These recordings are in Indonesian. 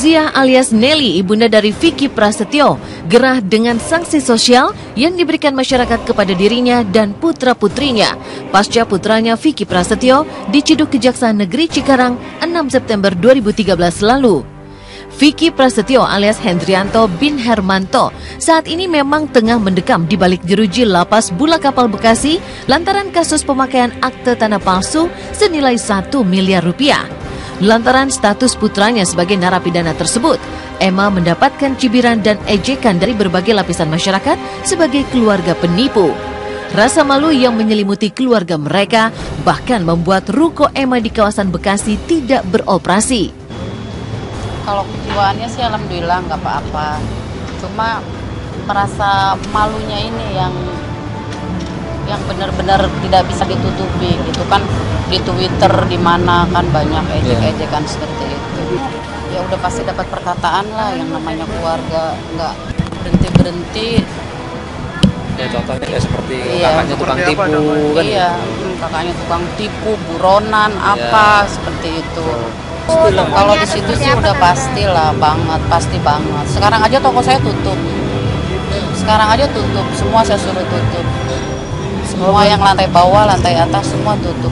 Fauzia alias Nelly, ibunda dari Vicky Prasetyo, gerah dengan sanksi sosial yang diberikan masyarakat kepada dirinya dan putra-putrinya pasca putranya Vicky Prasetyo diciduk Kejaksaan Negeri Cikarang 6 September 2013 lalu. Vicky Prasetyo alias Hendrianto bin Hermanto saat ini memang tengah mendekam di balik jeruji Lapas Bula Kapal Bekasi lantaran kasus pemakaian akte tanah palsu senilai 1 miliar rupiah. Lantaran status putranya sebagai narapidana tersebut, Emma mendapatkan cibiran dan ejekan dari berbagai lapisan masyarakat sebagai keluarga penipu. Rasa malu yang menyelimuti keluarga mereka bahkan membuat ruko Emma di kawasan Bekasi tidak beroperasi. Kalau kejiwaannya sih alhamdulillah nggak apa-apa. Cuma merasa malunya ini yang benar-benar tidak bisa ditutupi gitu kan, di Twitter di mana kan banyak ejek-ejekan seperti itu. Ya udah pasti dapat perkataan lah, yang namanya keluarga nggak berhenti-berhenti. Ya contohnya kayak seperti kakaknya tukang tipu kan? Iya, kakaknya tukang tipu, buronan apa seperti itu. Kalau di situ sih udah pastilah banget, pasti banget. Sekarang aja toko saya tutup. Semua saya suruh tutup. Semua yang lantai bawah, lantai atas semua tutup.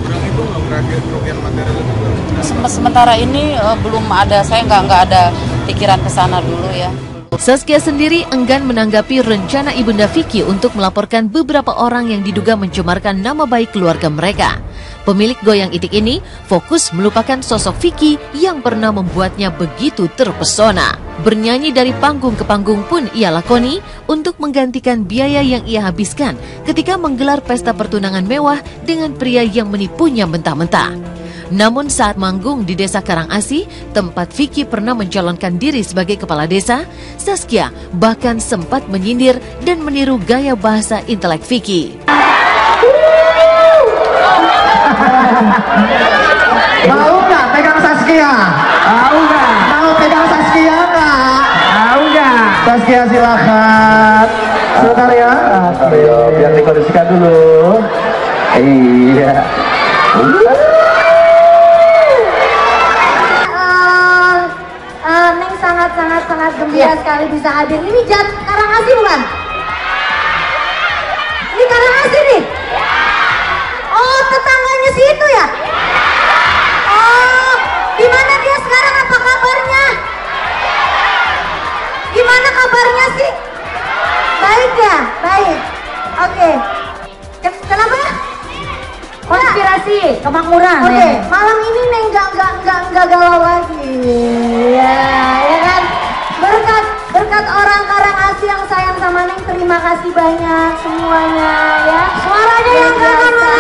Sementara ini belum ada, saya nggak ada pikiran ke sana dulu ya. Saskia sendiri enggan menanggapi rencana ibunda Vicky untuk melaporkan beberapa orang yang diduga mencemarkan nama baik keluarga mereka. Pemilik goyang itik ini fokus melupakan sosok Vicky yang pernah membuatnya begitu terpesona. Bernyanyi dari panggung ke panggung pun ia lakoni untuk menggantikan biaya yang ia habiskan ketika menggelar pesta pertunangan mewah dengan pria yang menipunya mentah-mentah. Namun saat manggung di Desa Karangasi, tempat Vicky pernah mencalonkan diri sebagai kepala desa, Saskia bahkan sempat menyindir dan meniru gaya bahasa intelek Vicky. Mau nggak pegang Saskia? Mau nggak? Mau pegang Saskia nggak? Mau nggak? Saskia silakan. Sebentar ya. Ayo biar dikondisikan dulu. Iya. Neng sangat gembira sekali bisa hadir. Ini Karangasi bukan? Ini Karangasi nih? Oh, tetangganya situ ya? Oh, gimana dia sekarang, apa kabarnya? Gimana kabarnya sih? Baik ya? Baik. Oke. Kenapa? Konspirasi, kemakmuran. Oke, malam ini Neng nggak galau lagi. Ya kan? Berkat orang Karangasi yang sayang sama Neng, terima kasih banyak semuanya ya. Suaranya yang mana?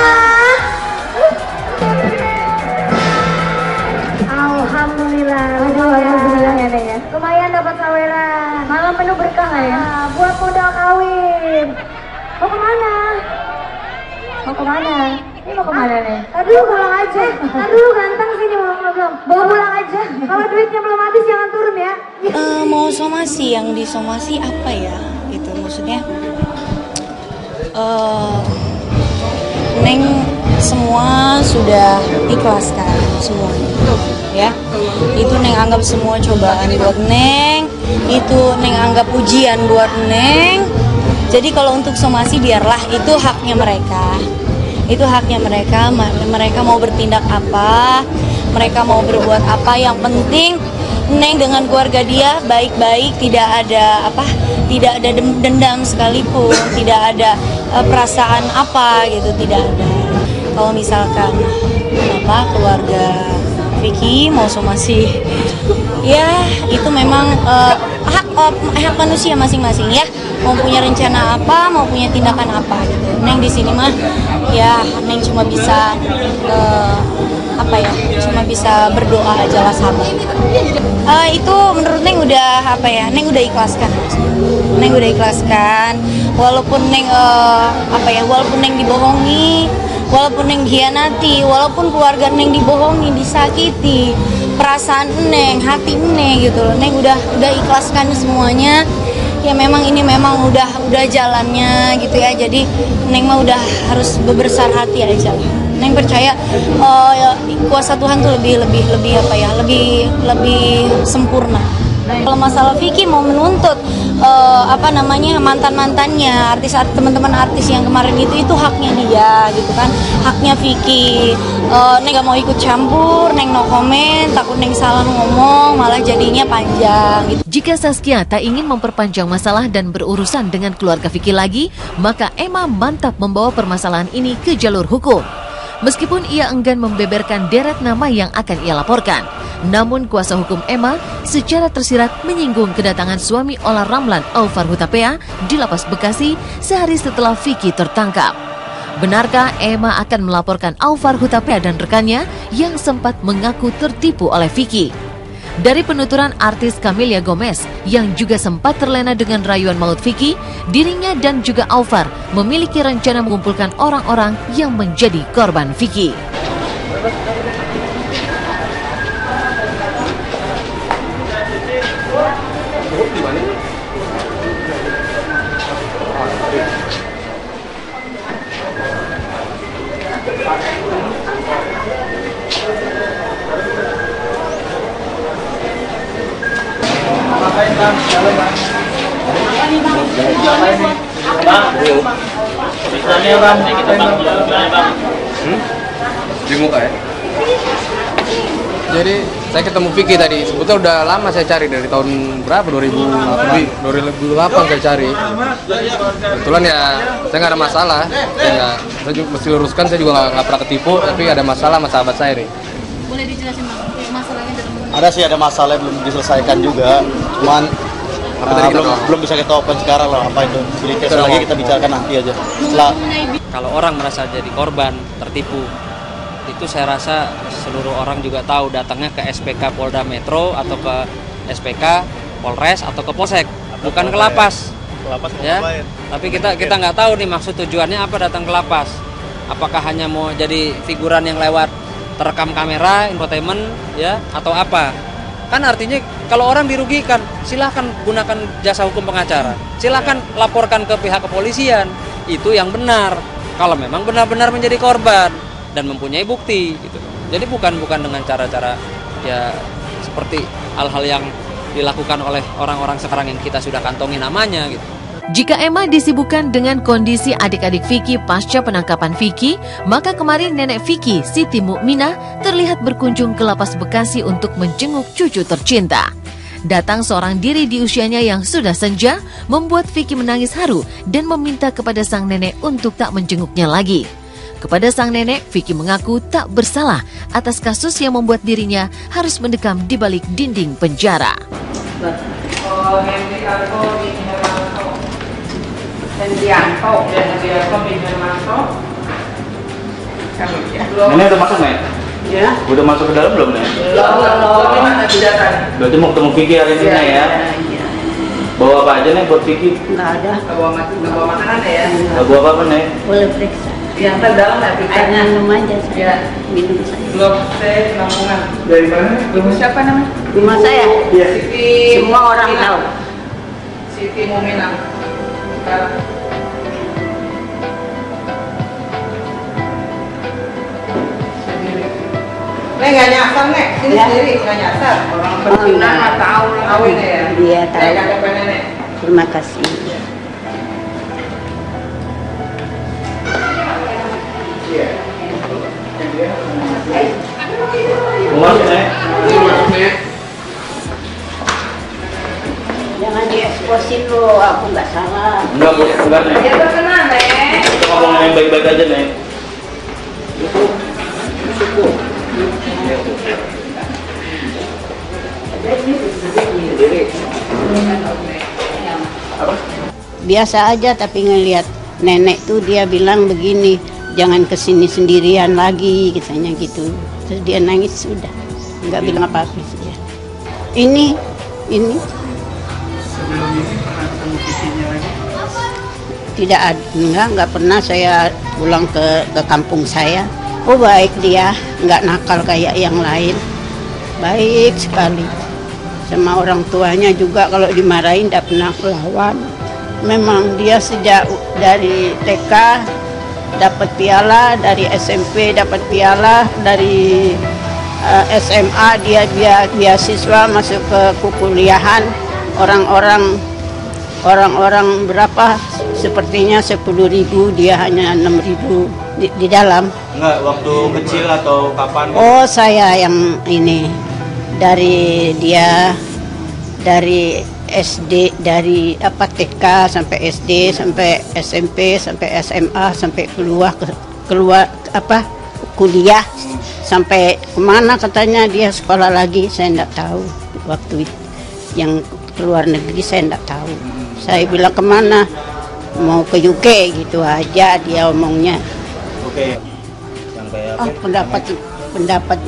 Alhamdulillah. Alhamdulillah ya Neng ya. Lumayan dapat saweran. Malam penuh berkah ya. Buat modal kawin. Mau kemana? Ini mau kemana nih? Aduh pulang aja. Aduh ganteng sini belum. Bawa pulang aja. Kalau duitnya belum habis jangan turun ya. Mau somasi, yang disomasi apa ya? Gitu maksudnya. Neng semua sudah ikhlaskan semuanya. Ya. Itu Neng anggap semua cobaan buat Neng. Itu Neng anggap ujian buat Neng. Jadi kalau untuk somasi biarlah, itu haknya mereka. Itu haknya mereka mau bertindak apa, mereka mau berbuat apa, yang penting Neng dengan keluarga dia baik-baik, tidak ada dendam sekalipun, tidak ada perasaan apa gitu, tidak ada. Kalau misalkan keluarga Vicky mau somasi, ya itu memang hak manusia masing-masing ya, mau punya rencana apa, mau punya tindakan apa gitu. Neng di sini mah ya Neng cuma bisa cuma bisa berdoa aja lah sabar. Itu menurut Neng udah Neng udah ikhlaskan. Neng udah ikhlaskan walaupun Neng walaupun Neng dibohongi, walaupun Neng hianati, walaupun keluarga Neng dibohongi, disakiti, perasaan Neng, hati Neng gitu loh. Neng udah ikhlaskan semuanya. Ya memang ini memang udah jalannya gitu ya. Jadi Neng mah udah harus berbesar hati aja lah. Neng percaya kuasa Tuhan tuh lebih sempurna. Kalau masalah Vicky mau menuntut mantan-mantannya, teman-teman artis yang kemarin itu haknya dia gitu kan, haknya Vicky. Neng gak mau ikut campur, Neng no comment, takut Neng salah ngomong, malah jadinya panjang gitu. Jika Saskia tak ingin memperpanjang masalah dan berurusan dengan keluarga Vicky lagi, maka Emma mantap membawa permasalahan ini ke jalur hukum. Meskipun ia enggan membeberkan deret nama yang akan ia laporkan, namun kuasa hukum Emma secara tersirat menyinggung kedatangan suami Ola Ramlan, Aufar Hutapea, di Lapas Bekasi sehari setelah Vicky tertangkap. Benarkah Emma akan melaporkan Aufar Hutapea dan rekannya yang sempat mengaku tertipu oleh Vicky? Dari penuturan artis Camelia Gomez yang juga sempat terlena dengan rayuan maut Vicky, dirinya dan juga Aufar memiliki rencana mengumpulkan orang-orang yang menjadi korban Vicky. Di muka ya. Jadi saya ketemu Vicky tadi. Sebetulnya udah lama saya cari dari tahun berapa? 2008 saya cari. Kebetulan ya saya nggak ada masalah. Saya juga mesti luruskan, saya juga nggak pernah ketipu. Tapi ada masalah sama sahabat saya nih. Boleh dijelasin masalahnya dari mana? Ada sih, ada masalah yang belum diselesaikan juga. Cuman belum bisa kita open sekarang lah apa itu. Jadi lagi kita bicarakan nanti aja. Kalau orang merasa jadi korban, tertipu, itu saya rasa seluruh orang juga tahu datangnya ke SPK Polda Metro atau ke SPK Polres atau ke Polsek, bukan ke lapas. Ya. Tapi kita nggak tahu nih maksud tujuannya apa datang ke lapas. Apakah hanya mau jadi figuran yang lewat terekam kamera, infotainment, ya, atau apa? Kan artinya kalau orang dirugikan, silahkan gunakan jasa hukum pengacara, silahkan laporkan ke pihak kepolisian, itu yang benar. Kalau memang benar-benar menjadi korban dan mempunyai bukti, gitu. Jadi bukan dengan cara-cara ya seperti hal-hal yang dilakukan oleh orang-orang sekarang yang kita sudah kantongi namanya, gitu. Jika Emma disibukkan dengan kondisi adik-adik Vicky pasca penangkapan Vicky, maka kemarin nenek Vicky, Siti Mukminah, terlihat berkunjung ke Lapas Bekasi untuk menjenguk cucu tercinta. Datang seorang diri di usianya yang sudah senja, membuat Vicky menangis haru dan meminta kepada sang nenek untuk tak menjenguknya lagi. Kepada sang nenek, Vicky mengaku tak bersalah atas kasus yang membuat dirinya harus mendekam di balik dinding penjara. Nenek udah masuk, Nek? Ya. Udah masuk ke dalam belum, Nek? Belum. Berarti mau ketemu Vicky hari ini, Nek, ya? Bawa apa aja, Nek, buat Vicky? Nggak ada. Nggak bawa makanan ya? Nggak bawa apa-apa, Nek? Boleh periksa. Diantar dalam nggak periksa? Minum aja saya. Ya. Minum saya. Belum, saya penampungan. Dari mana? Belum siapa namanya? Rumah saya. Iya. Siti. Semua orang tahu. Siti Mukminah. Nek nggak nyasar, Nek. Sini Ya. sendiri nggak nyasar. Orang Cina nggak tahu lah. Ya. Dia tahu. Kakek nenek. Terima kasih. Masuk, Nek. Jangan dieksposin lo, aku nggak salah. Enggak, Nek. Ya terkenal, Nek. Kita ngomong yang baik-baik aja, Nek. Biasa aja, tapi ngelihat nenek tuh dia bilang begini, jangan kesini sendirian lagi, katanya gitu. Terus dia nangis, sudah nggak bilang apa-apa dia. Ini tidak ada, nggak pernah saya pulang ke kampung saya. Oh baik, dia nggak nakal kayak yang lain, baik sekali sama orang tuanya juga. Kalau dimarahin tidak pernah melawan. Memang dia sejak dari TK dapat piala, dari SMP dapat piala, dari SMA, dia beasiswa masuk ke kuliahan. Orang-orang berapa? Sepertinya 10.000, dia hanya 6.000 di dalam. Enggak, waktu kecil atau kapan? Oh, saya yang ini dari SD, dari TK sampai SD, sampai SMP, sampai SMA, sampai kuliah, sampai kemana katanya dia sekolah lagi, saya enggak tahu. Waktu yang keluar negeri saya enggak tahu. Saya bilang kemana, mau ke UK gitu aja dia omongnya. Oke. Yang kayak pendapat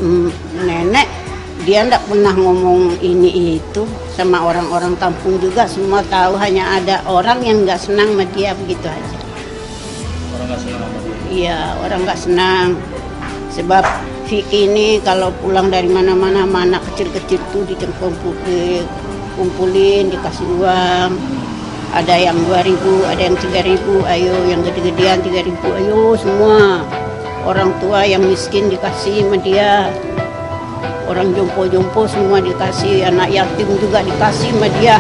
nenek, dia enggak pernah ngomong ini itu sama orang-orang kampung juga, semua tahu, hanya ada orang yang enggak senang sama dia, begitu aja. Orang enggak senang sama dia? Iya, orang enggak senang. Sebab Vicky ini kalau pulang dari mana-mana, anak kecil-kecil tuh dikumpulin, dikasih uang. Ada yang 2.000, ada yang 3.000, ayo yang gede-gedean 3.000, ayo semua. Orang tua yang miskin dikasih sama dia. Orang jompo-jompo semua dikasih, anak yatim juga dikasih sama dia.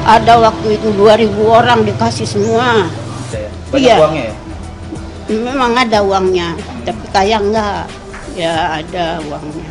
Ada waktu itu 2.000 orang dikasih semua. Banyak uangnya ya? Memang ada uangnya, tapi kaya enggak. Ya ada uangnya.